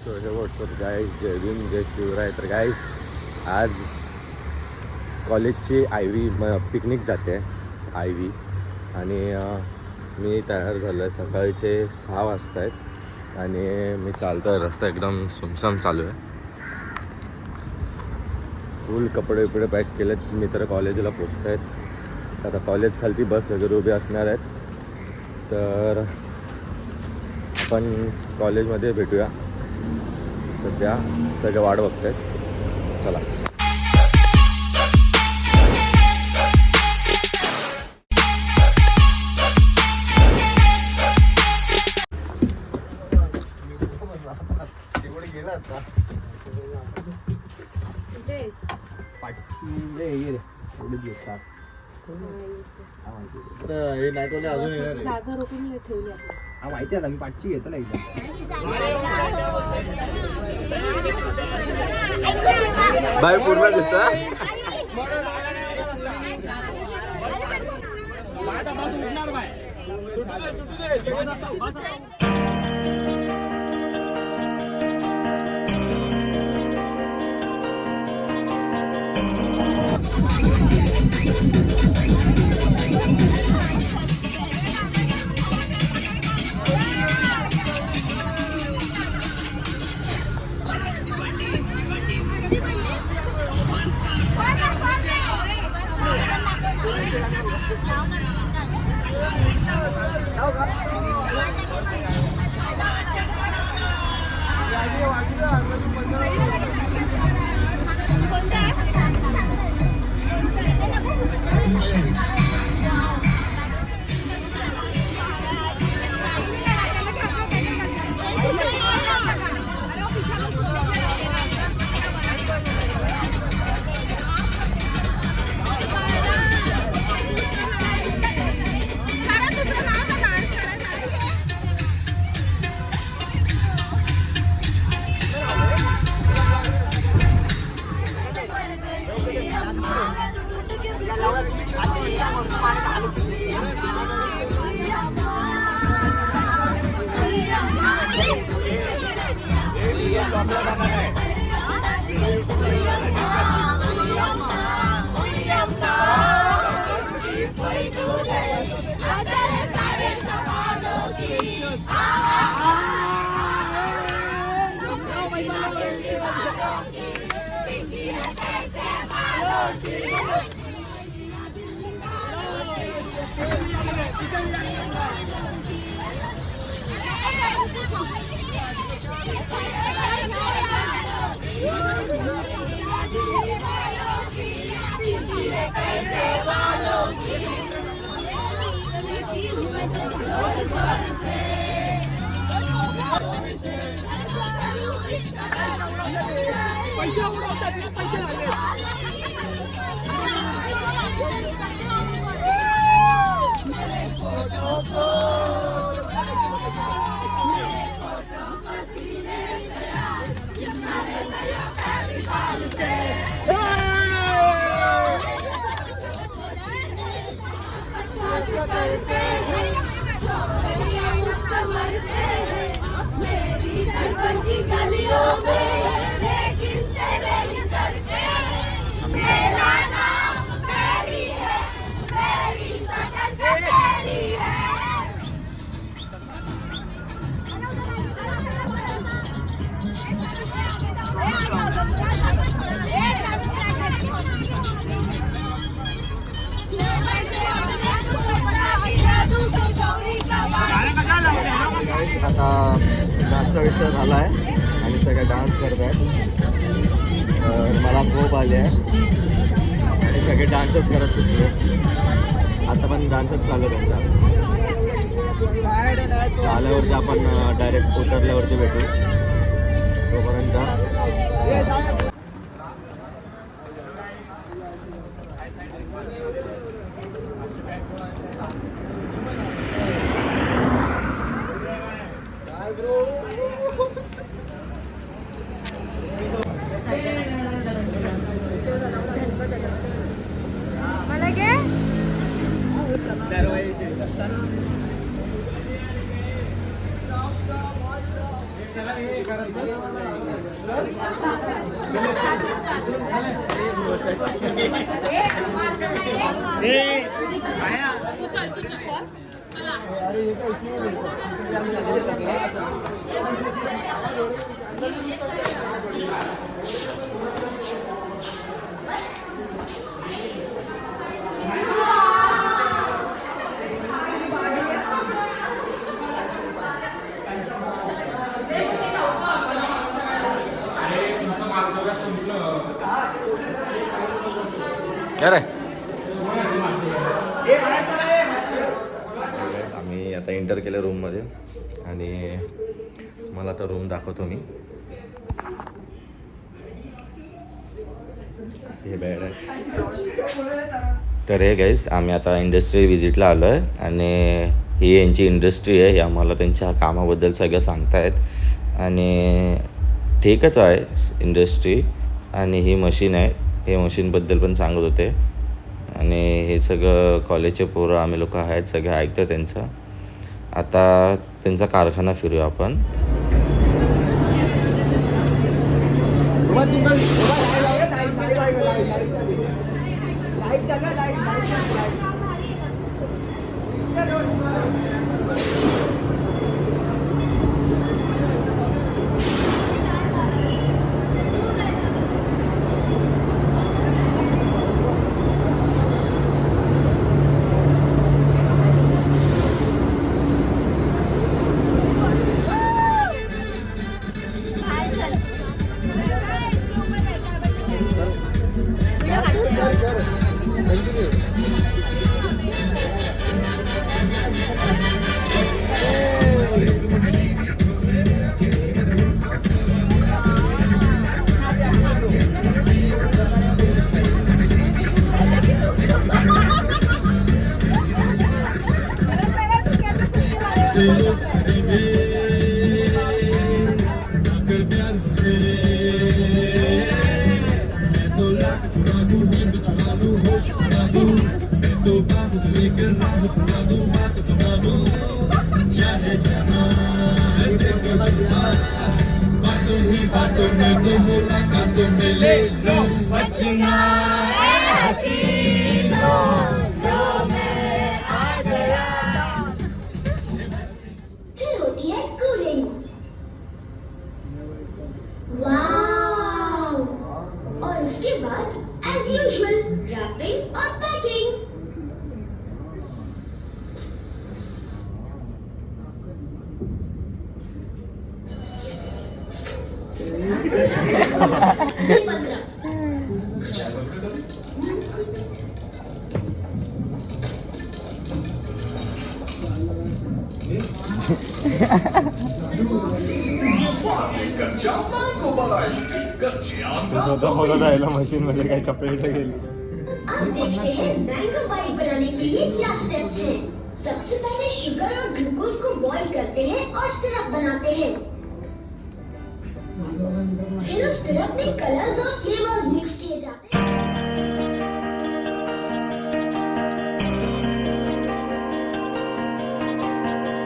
So हे WhatsApp guys, जय भीम जय शिवराय. तर guys आज कॉलेजची पिकनिक जाते आय आणि मी तयार झालो आहे. सकाळचे 6 वाजता आहेत आणि मी चालतो आहे. रस्ता एकदम सुमसाम चालू आहे. फुल कपडे बिपडे पॅक केलेत. मित्र कॉलेजला पोचत आहेत. आता कॉलेज खालती बस वगैरे उभी असणार आहेत. तर आपण कॉलेजमध्ये भेटूया. सध्या सगळे वाट बघत आहेत. चला. हा माहिती आहे, मी पाठची घेतो ना एकदा. बाय पूर्ण दिसतं. आता नाश्ता विषय झाला आहे आणि सगळे डान्स करत आहेत. मला खूप आले आहे आणि सगळे डान्सच करत होते. आता पण डान्सच चालू आहे त्यांचा. आल्यावरती आपण डायरेक्ट उतरल्यावरती भेटू. तोपर्यंत मला घे. तू चल चला. काय रे आम्ही आता एंटर केलं रूममध्ये आणि मला आता रूम दाखवतो मी. हे बेड आहे. तर हे गाईस आम्ही आता इंडस्ट्री व्हिजिटला आलो आहे आणि ही यांची इंडस्ट्री आहे. हे आम्हाला त्यांच्या कामाबद्दल सगळं सांगतायत आणि ठीकच आहे इंडस्ट्री. आणि ही मशीन आहे, हे मशीनबद्दल पण सांगत होते. आणि हे सगळं कॉलेजचे पोरं आम्ही लोक आहेत सगळे ऐकतो त्यांचं. आता त्यांचा कारखाना फिरूया आपण. फिर होती है कूलिंग. वाव. और उसके बाद एज यूजुअल रैपिंग और पैकिंग. मशीन मध्ये काही चॉकलेट गेली. अब देखते हैं मैंगो बाइट बनाने के लिए क्या स्टेप्स हैं. सबसे पहले शुगर और ग्लूकोज को बॉईल करते हैं और सिरप बनाते हैं. फिर उस सिरप में कलर्स और फ्लेवर्स मिक्स किए जाते हैं.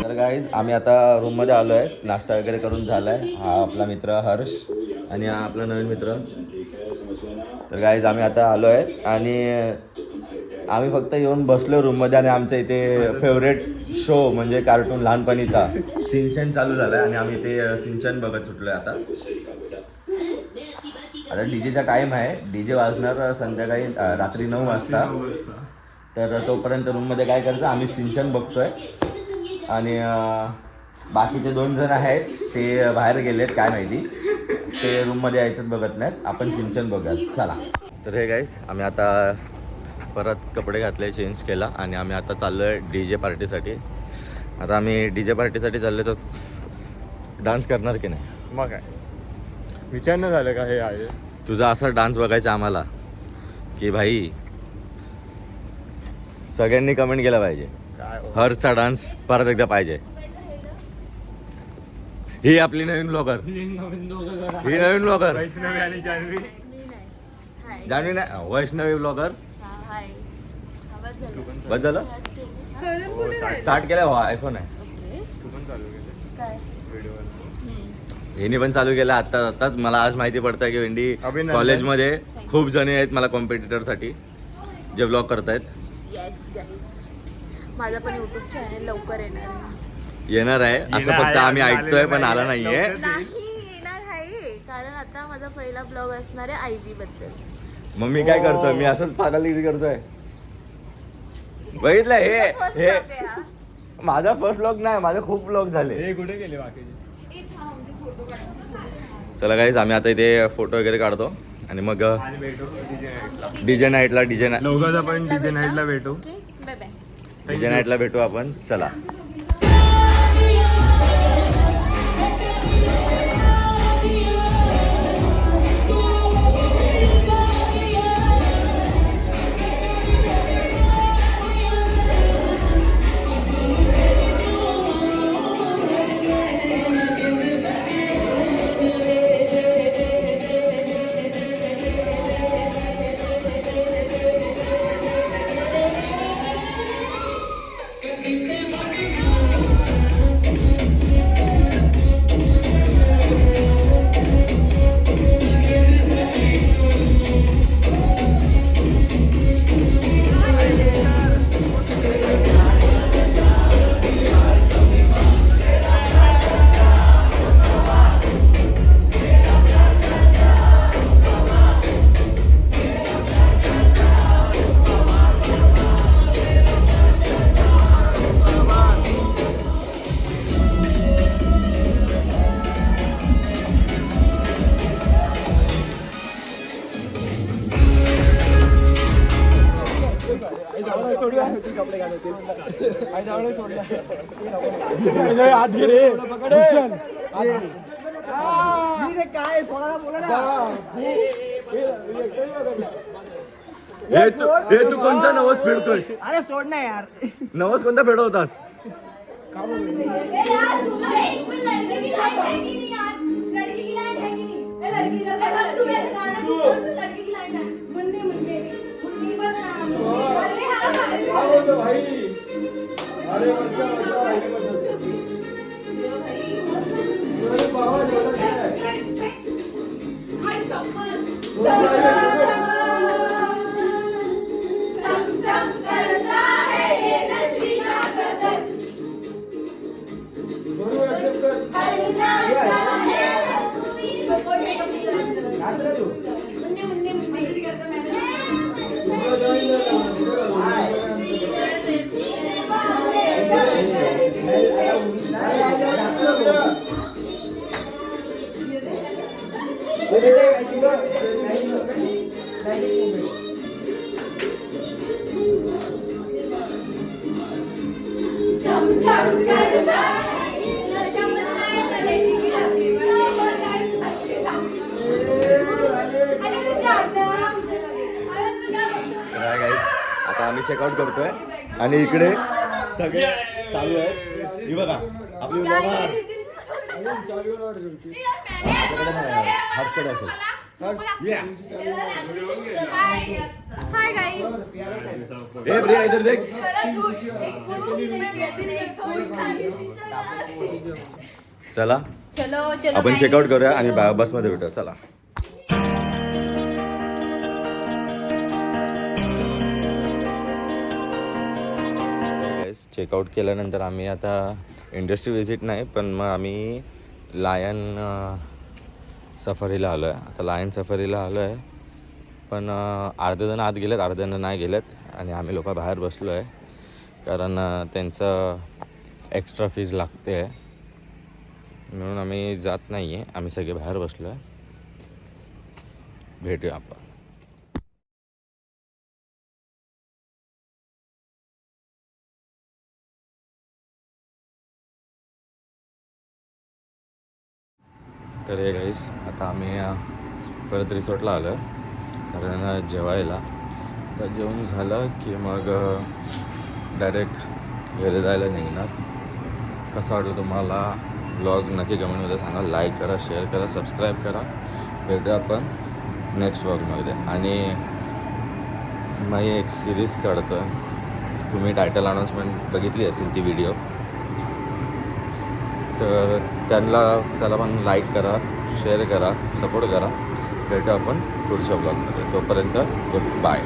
तर गाईज आम्ही आता रूममध्ये आलो आहे. नाश्ता वगैरे करून झाला आहे. हा आपला मित्र हर्ष आणि हा आपला नवीन मित्र. तर गाईज आम्ही आता आलो आहे आणि आम्ही फक्त येऊन बसलो रूममध्ये आणि आमच्या इथे फेवरेट शो म्हणजे कार्टून लहानपणीचा सिंचन चालू झाला आहे आणि आम्ही ते सिंचन बघत सुटलो आहे. आता डीजेचा टाईम आहे. डीजे वाजणार संध्याकाळी रात्री 9 वाजता. तर तोपर्यंत रूममध्ये काय करायचं आम्ही सिंचन बघतोय आणि बाकीचे 2 जण आहेत ते बाहेर गेलेत काय माहिती. ते रूममध्ये यायचंच बघत नाहीत. आपण सिंचन बघूयात चला. तर हे गाईस आम्ही आता परत कपडे घातले, चेंज केला आणि आम्ही आता चाललो आहे DJ पार्टीसाठी. आता आम्ही DJ पार्टीसाठी चाललो तर डान्स करणार की नाही? मग काय विचारणं झालं का हे आहे तुझा असा डान्स बघायचा आम्हाला की भाई सगळ्यांनी कमेंट केला पाहिजे. काय हर्षचा डान्स परत एकदा पाहिजे. ही आपली नवीन ब्लॉगर, ही नवीन ब्लॉगर वैष्णवी आणि जान्हवी. जाणवी नाही, वैष्णवी ब्लॉगर. बस झालं, स्टार्ट केलं. आयफोन आहे. तू पण चालू केलं व्हिडिओ. हिने पण चालू केलं आत्ताच. मला आज माहिती पडतं की वेंडी अभिनंदन. कॉलेजमध्ये खूप जणी आहेत मला कॉम्पिटिटरसाठी जे ब्लॉग करतायत. येस गाईज, माझा पण युट्यूब चॅनल लवकर येणार आहे असं फक्त आम्ही ऐकतोय पण आला नाहीये. नाही येणार आहे, कारण आता माझा पहिला ब्लॉग असणार आहे आयव्ही बद्दल. मग मी काय करतोय, मी असंच पागलगिरी करतोय. बघितलं हे First हे vlog आहे हा. माझा फर्स्ट ब्लॉग नाही, माझे खूप ब्लॉग झाले. हे कुठे गेले बाकीचे? चला गाईज, आम्ही आता इथे फोटो वगैरे काढतो आणि मग आणि भेटू DJ डीजे नाईटला लोकांचा पण DJ नाईटला भेटू. Bye bye. डीजे नाईटला भेटू आपण. चला. हे तू कोणता नवस फेडतोय? अरे सोड ना यार. नवस कोणता फेडवतास? आता आम्ही चेकआउट करतोय आणि इकडे सगळे चालू आहे. ही बघा आपली ब्लॉगर हाय गाईज. ए प्रिया इधर देख. चला चलो चलो आपण चेकआउट करूया आणि बसमध्ये भेटूया. चला. चेकआउट केल्यानंतर आम्ही आता इंडस्ट्री व्हिजिट नाही पण मग आम्ही लायन सफारीला आलो आहे. आता लायन सफारीला आलो आहे पण अर्धे जण आत गेलेत, अर्धे जण नाही गेलेत आणि आम्ही लोक बाहेर बसलो आहे कारण त्यांचं एक्स्ट्रा फीज लागते आहे म्हणून आम्ही जात नाही आहे. आम्ही सगळे बाहेर बसलो आहे. भेटूया आपण. तर हे गाईस आता आम्ही परत रिसॉर्टला आलो आहे कारण जेवायला. आता जेवण झालं की मग डायरेक्ट घरी जायला निघणार. कसा वाटलं तुम्हाला ब्लॉग नक्की कमेंटमध्ये सांगा. लाईक करा, शेअर करा, सबस्क्राईब करा. भेटूया आपण नेक्स्ट व्लॉगमध्ये. आणि मी एक सिरीज काढतो आहे, तुम्ही टायटल अनाऊन्समेंट बघितली असेल ती व्हिडिओ, तर त्याला पण लाईक करा, शेअर करा, सपोर्ट करा. भेटू आपण पुढच्या ब्लॉगमध्ये. तोपर्यंत गुड बाय.